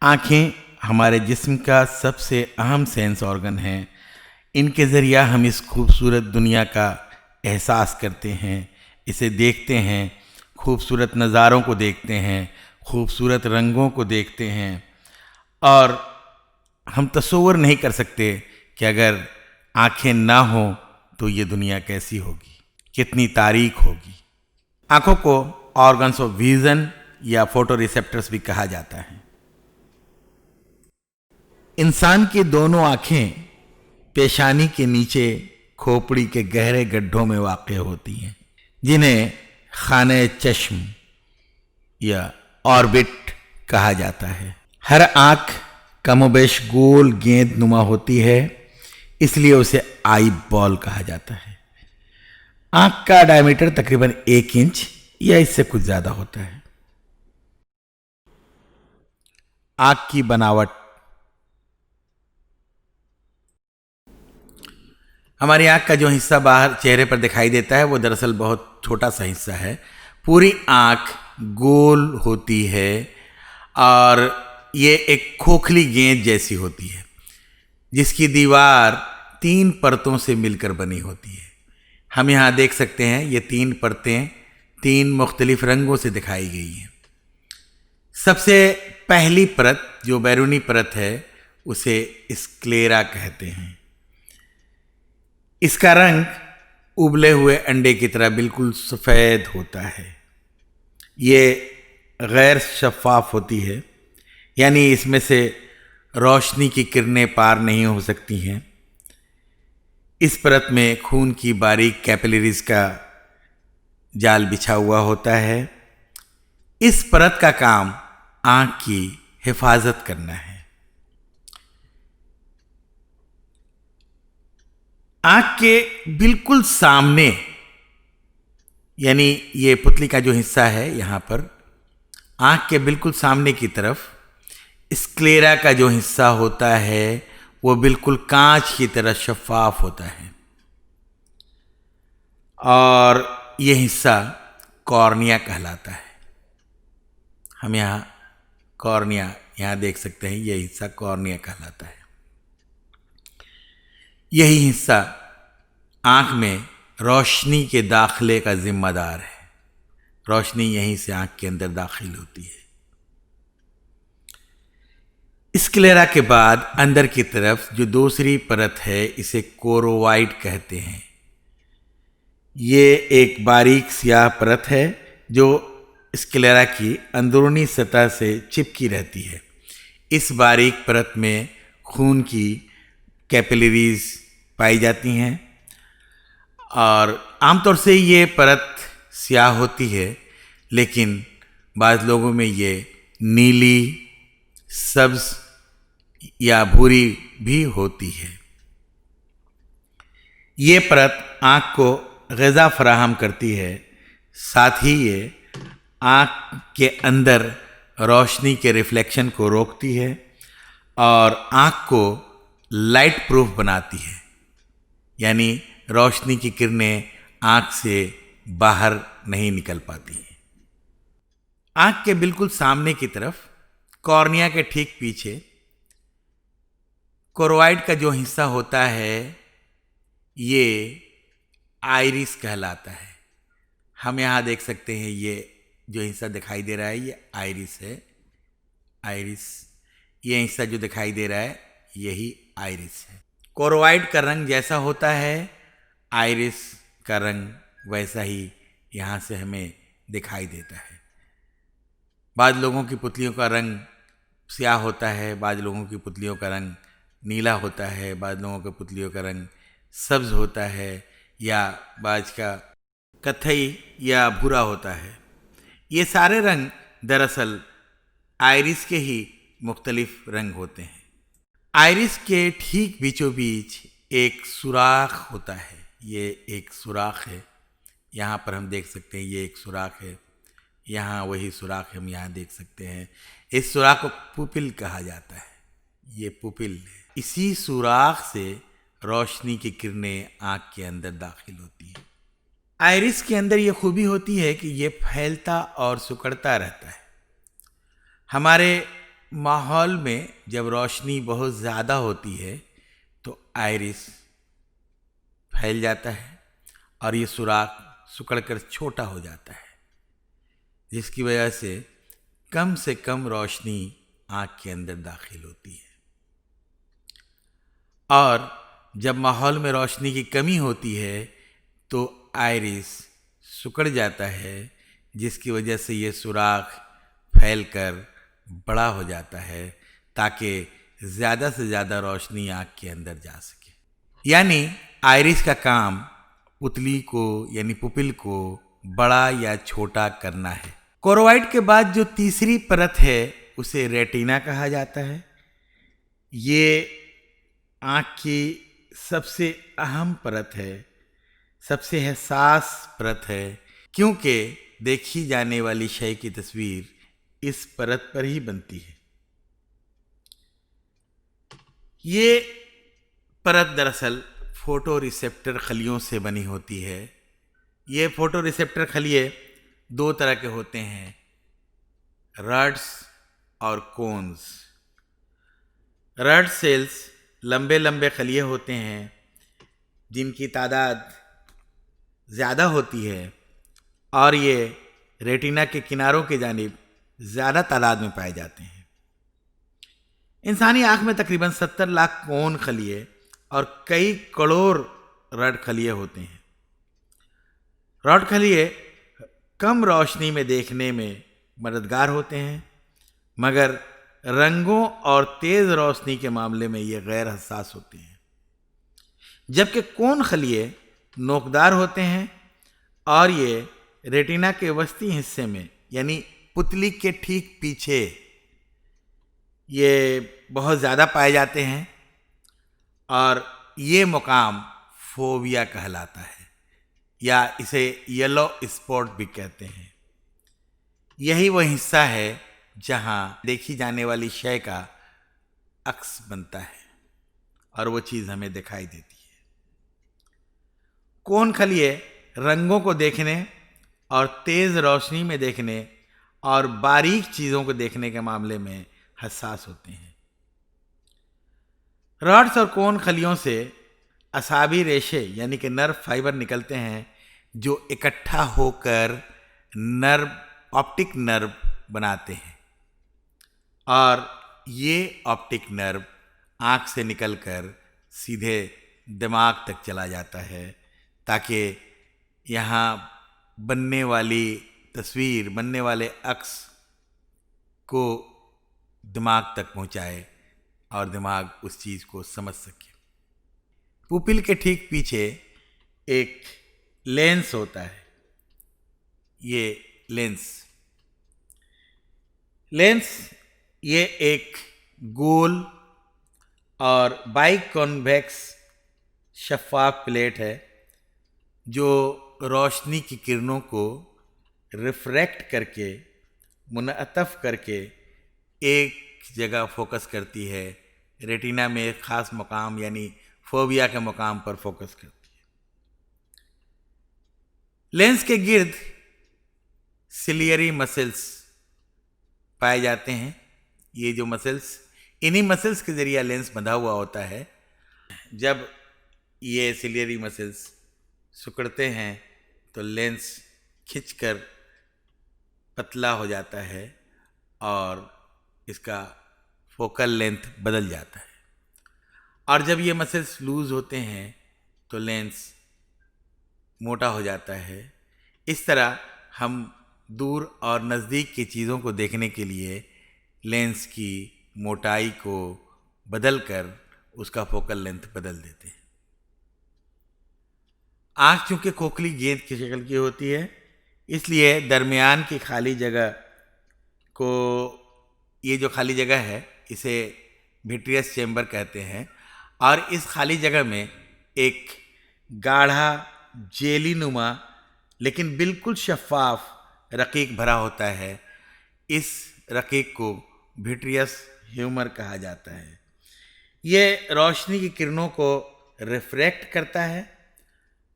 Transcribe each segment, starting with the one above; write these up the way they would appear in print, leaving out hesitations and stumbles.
आँखें हमारे जिस्म का सबसे अहम सेंस ऑर्गन है। इनके ज़रिया हम इस खूबसूरत दुनिया का एहसास करते हैं, इसे देखते हैं, खूबसूरत नज़ारों को देखते हैं, खूबसूरत रंगों को देखते हैं और हम तसव्वुर नहीं कर सकते कि अगर आँखें ना हों तो ये दुनिया कैसी होगी, कितनी तारीक होगी। आँखों को ऑर्गन्स ऑफ विज़न या फोटो रिसेप्टर्स भी कहा जाता है। इंसान की दोनों आँखें पेशानी के नीचे खोपड़ी के गहरे गड्ढों में वाक़ होती हैं, जिन्हें खाने चश्म या ऑर्बिट कहा जाता है। हर आँख कमोबेश गोल गेंद नुमा होती है, इसलिए उसे आई बॉल कहा जाता है। आँख का डायमीटर तकरीबन 1 इंच या इससे कुछ ज़्यादा होता है। आँख की बनावट। हमारी आँख का जो हिस्सा बाहर चेहरे पर दिखाई देता है वो दरअसल बहुत छोटा सा हिस्सा है। पूरी आँख गोल होती है और ये एक खोखली गेंद जैसी होती है, जिसकी दीवार 3 परतों से मिलकर बनी होती है। हम यहाँ देख सकते हैं ये 3 परतें 3 मुख्तलिफ रंगों से दिखाई गई हैं। सबसे पहली परत जो बैरूनी परत है उसे स्क्लेरा कहते हैं। इसका रंग उबले हुए अंडे की तरह बिल्कुल सफ़ेद होता है। ये गैर शफ़ाफ होती है, यानी इसमें से रोशनी की किरणें पार नहीं हो सकती हैं। इस परत में खून की बारीक कैपिलरीज का जाल बिछा हुआ होता है। इस परत का काम आँख की हिफाजत करना है। आँख के बिल्कुल सामने, यानी ये पुतली का जो हिस्सा है यहाँ पर, आँख के बिल्कुल सामने की तरफ स्क्लेरा का जो हिस्सा होता है वो बिल्कुल कांच की तरह शफाफ होता है और ये हिस्सा कॉर्निया कहलाता है। हम यहाँ कॉर्निया यहाँ देख सकते हैं, ये हिस्सा कॉर्निया कहलाता है। यही हिस्सा आँख में रोशनी के दाखिले का जिम्मेदार है। रोशनी यहीं से आँख के अंदर दाखिल होती है। स्क्लेरा के बाद अंदर की तरफ जो दूसरी परत है इसे कोरोवाइड कहते हैं। ये एक बारीक स्याह परत है जो स्क्लेरा की अंदरूनी सतह से चिपकी रहती है। इस बारीक परत में खून की कैपिलरीज पाई जाती हैं और आमतौर से ये परत स्याह होती है, लेकिन बाज़ लोगों में ये नीली, सब्ज या भूरी भी होती है। ये परत आँख को ग़िज़ा फराहम करती है, साथ ही ये आँख के अंदर रोशनी के रिफ्लेक्शन को रोकती है और आँख को लाइट प्रूफ बनाती है, यानी रोशनी की किरणें आँख से बाहर नहीं निकल पाती हैं। आँख के बिल्कुल सामने की तरफ कॉर्निया के ठीक पीछे कोरोइड का जो हिस्सा होता है ये आइरिस कहलाता है। हम यहाँ देख सकते हैं ये जो हिस्सा दिखाई दे रहा है ये आइरिस है। आइरिस, ये हिस्सा जो दिखाई दे रहा है यही आइरिस है। कोरोइड का रंग जैसा होता है आइरिस का रंग वैसा ही यहाँ से हमें दिखाई देता है। बाद लोगों की पुतलियों का रंग स्याह होता है, बाद लोगों की पुतलियों का रंग नीला होता है, बाद लोगों की पुतलियों का रंग सब्ज होता है या बाज का कत्थई या भूरा होता है। ये सारे रंग दरअसल आइरिस के ही मुख्तलिफ रंग होते हैं। आइरिस के ठीक बीचों बीच एक सुराख होता है। ये एक सुराख है, यहाँ पर हम देख सकते हैं ये एक सुराख है, यहाँ वही सुराख हम यहाँ देख सकते हैं। इस सुराख को पुपिल कहा जाता है। ये पुपिल है। इसी सुराख से रोशनी की किरणें आँख के अंदर दाखिल होती हैं। आइरिस के अंदर ये खूबी होती है कि ये फैलता और सिकुड़ता रहता है। हमारे माहौल में जब रोशनी बहुत ज़्यादा होती है तो आइरिस फैल जाता है और ये सुराख सिकुड़कर छोटा हो जाता है, जिसकी वजह से कम रोशनी आँख के अंदर दाखिल होती है। और जब माहौल में रोशनी की कमी होती है तो आइरिस सिकुड़ जाता है, जिसकी वजह से ये सुराख फैलकर बड़ा हो जाता है ताकि ज़्यादा से ज़्यादा रोशनी आँख के अंदर जा सके। यानी आइरिस का काम पुतली को यानी पुपिल को बड़ा या छोटा करना है। कोरोइड के बाद जो तीसरी परत है उसे रेटिना कहा जाता है। ये आँख की सबसे अहम परत है, सबसे हसास परत है, क्योंकि देखी जाने वाली शय की तस्वीर इस परत पर ही बनती है। ये परत दरअसल फोटो रिसेप्टर खलियों से बनी होती है। ये फोटो रिसेप्टर खलिए दो तरह के होते हैं, रड्स और कोन्स। रड सेल्स लंबे लंबे खलिए होते हैं जिनकी तादाद ज़्यादा होती है और ये रेटिना के किनारों के जानिब ज़्यादा तादाद में पाए जाते हैं। इंसानी आँख में तकरीबन 70 लाख कोन खलिए और कई करोड़ रड खलिए होते हैं। रड खलिए कम रोशनी में देखने में मददगार होते हैं, मगर रंगों और तेज़ रोशनी के मामले में ये गैर हसास होते हैं। जबकि कोन खलिए नोकदार होते हैं और ये रेटिना के वस्ती हिस्से में यानी पुतली के ठीक पीछे ये बहुत ज़्यादा पाए जाते हैं और ये मुकाम फोविया कहलाता है या इसे येलो स्पॉट भी कहते हैं। यही वो हिस्सा है जहाँ देखी जाने वाली शय का अक्स बनता है और वो चीज़ हमें दिखाई देती है। कोन खलिए रंगों को देखने और तेज़ रोशनी में देखने और बारीक चीज़ों को देखने के मामले में हसास होते हैं। रॉड्स और कोन खलियों से असाबी रेशे यानी कि नर्व फाइबर निकलते हैं जो इकट्ठा होकर ऑप्टिक नर्व बनाते हैं और ये ऑप्टिक नर्व आँख से निकलकर सीधे दिमाग तक चला जाता है ताकि यहाँ बनने वाली तस्वीर, बनने वाले अक्स को दिमाग तक पहुँचाए और दिमाग उस चीज़ को समझ सके। पुपिल के ठीक पीछे एक लेंस होता है। ये लेंस ये एक गोल और बाइकॉन्वेक्स शफ़ाफ प्लेट है जो रोशनी की किरणों को रिफ्रैक्ट करके मुनअतफ़ करके एक जगह फोकस करती है। रेटिना में एक ख़ास मकाम यानी फोविया के मकाम पर फोकस करती है। लेंस के गिर्द सिलियरी मसल्स पाए जाते हैं। ये जो मसल्स, इन्हीं मसल्स के ज़रिए लेंस बंधा हुआ होता है। जब ये सिलियरी मसल्स सिकुड़ते हैं तो लेंस खिंचकर पतला हो जाता है और इसका फोकल लेंथ बदल जाता है। और जब ये मसल्स लूज़ होते हैं तो लेंस मोटा हो जाता है। इस तरह हम दूर और नज़दीक की चीज़ों को देखने के लिए लेंस की मोटाई को बदलकर उसका फोकल लेंथ बदल देते हैं। आँख चूँकि खोखली गेंद की शक्ल की होती है, इसलिए दरमियान की खाली जगह को, ये जो खाली जगह है इसे विट्रियस चैम्बर कहते हैं और इस खाली जगह में एक गाढ़ा जेली नुमा लेकिन बिल्कुल शफ़ाफ रकीक भरा होता है। इस रकीक को विट्रियस ह्यूमर कहा जाता है। ये रोशनी की किरणों को रिफ्रैक्ट करता है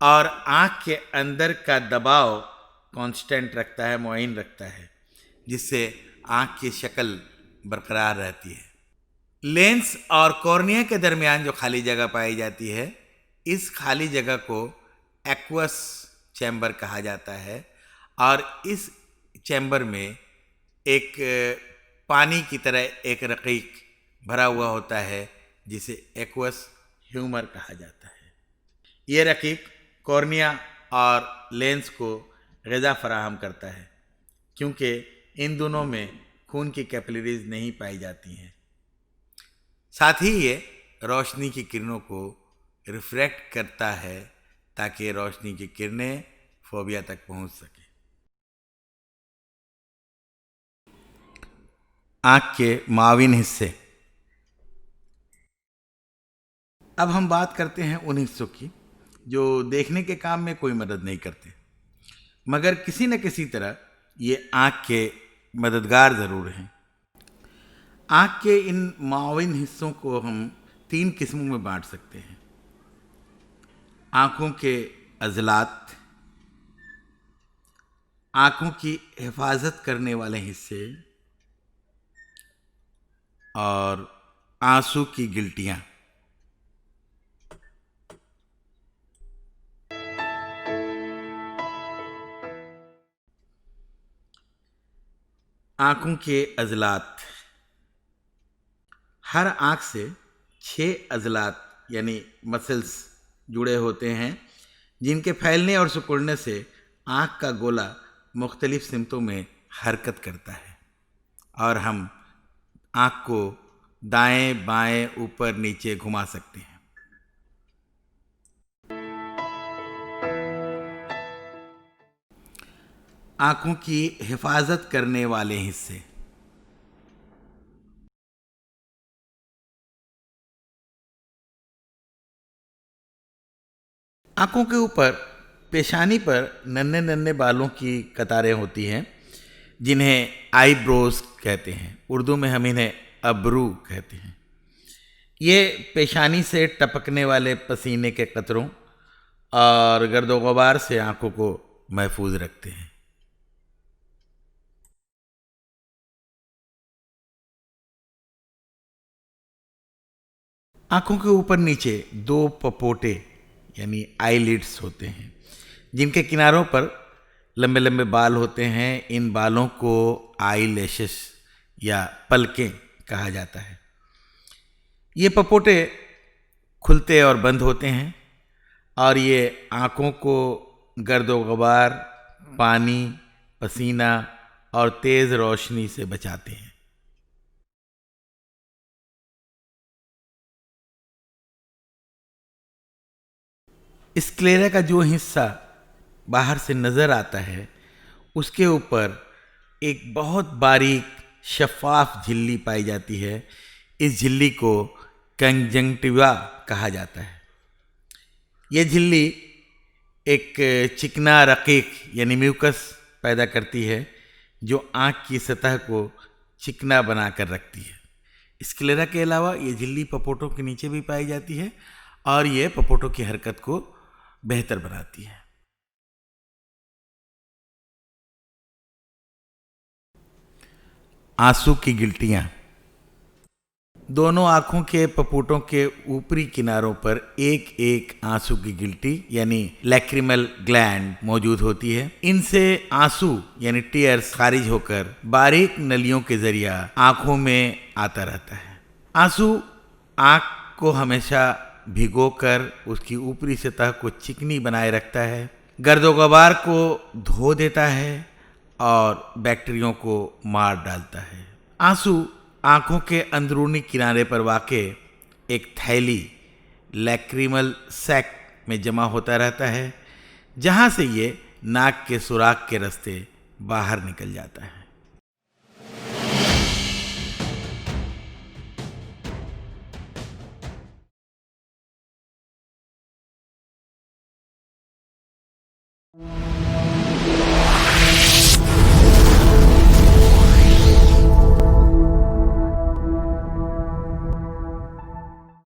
और आँख के अंदर का दबाव कांस्टेंट रखता है, मुअय्यन रखता है, जिससे आँख की शक्ल बरकरार रहती है। लेंस और कॉर्निया के दरमियान जो खाली जगह पाई जाती है, इस खाली जगह को एक्वस चैम्बर कहा जाता है और इस चैम्बर में एक पानी की तरह एक रकीक भरा हुआ होता है जिसे एक्वस ह्यूमर कहा जाता है। ये रकीक कॉर्निया और लेंस को ग़िज़ा फराहम करता है, क्योंकि इन दोनों में खून की कैपिलरीज नहीं पाई जाती हैं। साथ ही ये रोशनी की किरणों को रिफ्रैक्ट करता है ताकि रोशनी की किरणें फोबिया तक पहुंच सके। आँख के माविन हिस्से। अब हम बात करते हैं उन हिस्सों की जो देखने के काम में कोई मदद नहीं करते, मगर किसी न किसी तरह ये आँख के मददगार ज़रूर हैं। आँख के इन माविन हिस्सों को हम 3 किस्मों में बांट सकते हैं। आँखों के अज़लात, आँखों की हिफाजत करने वाले हिस्से और आंसू की गिल्टियाँ। आँखों के अज़लात। हर आँख से 6 अज़लात यानी मसल्स जुड़े होते हैं, जिनके फैलने और सिकुड़ने से आँख का गोला मुख्तलिफ सिमतों में हरकत करता है और हम आँख को दाएं बाएं ऊपर नीचे घुमा सकते हैं। आँखों की हिफाजत करने वाले हिस्से। आँखों के ऊपर पेशानी पर नन्हे नन्हे बालों की कतारें होती हैं, जिन्हें आईब्रोज कहते हैं। उर्दू में हम इन्हें अबरू कहते हैं। ये पेशानी से टपकने वाले पसीने के कतरों और गर्दो गुबार से आँखों को महफूज रखते हैं। आँखों के ऊपर नीचे 2 पपोटे यानी आईलिड्स होते हैं, जिनके किनारों पर लंबे लंबे बाल होते हैं। इन बालों को आई लैशेस या पलकें कहा जाता है। ये पपोटे खुलते और बंद होते हैं और ये आँखों को गर्दो गुबार, पानी, पसीना और तेज़ रोशनी से बचाते हैं। स्क्लेरा का जो हिस्सा बाहर से नज़र आता है, उसके ऊपर एक बहुत बारीक शफाफ झिल्ली पाई जाती है। इस झिल्ली को कंजंक्टिवा कहा जाता है। यह झिल्ली एक चिकना रकीक यानी म्यूकस पैदा करती है, जो आँख की सतह को चिकना बनाकर रखती है। स्क्लेरा के अलावा ये झिल्ली पपोटों के नीचे भी पाई जाती है और ये पपोटों की हरकत को बेहतर बनाती है। आंसू की गिल्टियाँ। दोनों आँखों के पपोटों के ऊपरी किनारों पर एक एक आंसू की गिल्टी यानी लैक्रिमल ग्लैंड मौजूद होती है। इनसे आंसू यानी टीयर्स खारिज होकर बारीक नलियों के जरिया आँखों में आता रहता है। आंसू आँख को हमेशा भिगोकर उसकी ऊपरी सतह को चिकनी बनाए रखता है, गर्दो गुबार को धो देता है और बैक्टीरियों को मार डालता है। आंसू आँखों के अंदरूनी किनारे पर वाक़े एक थैली लैक्रिमल सैक में जमा होता रहता है, जहाँ से ये नाक के सुराख के रास्ते बाहर निकल जाता है।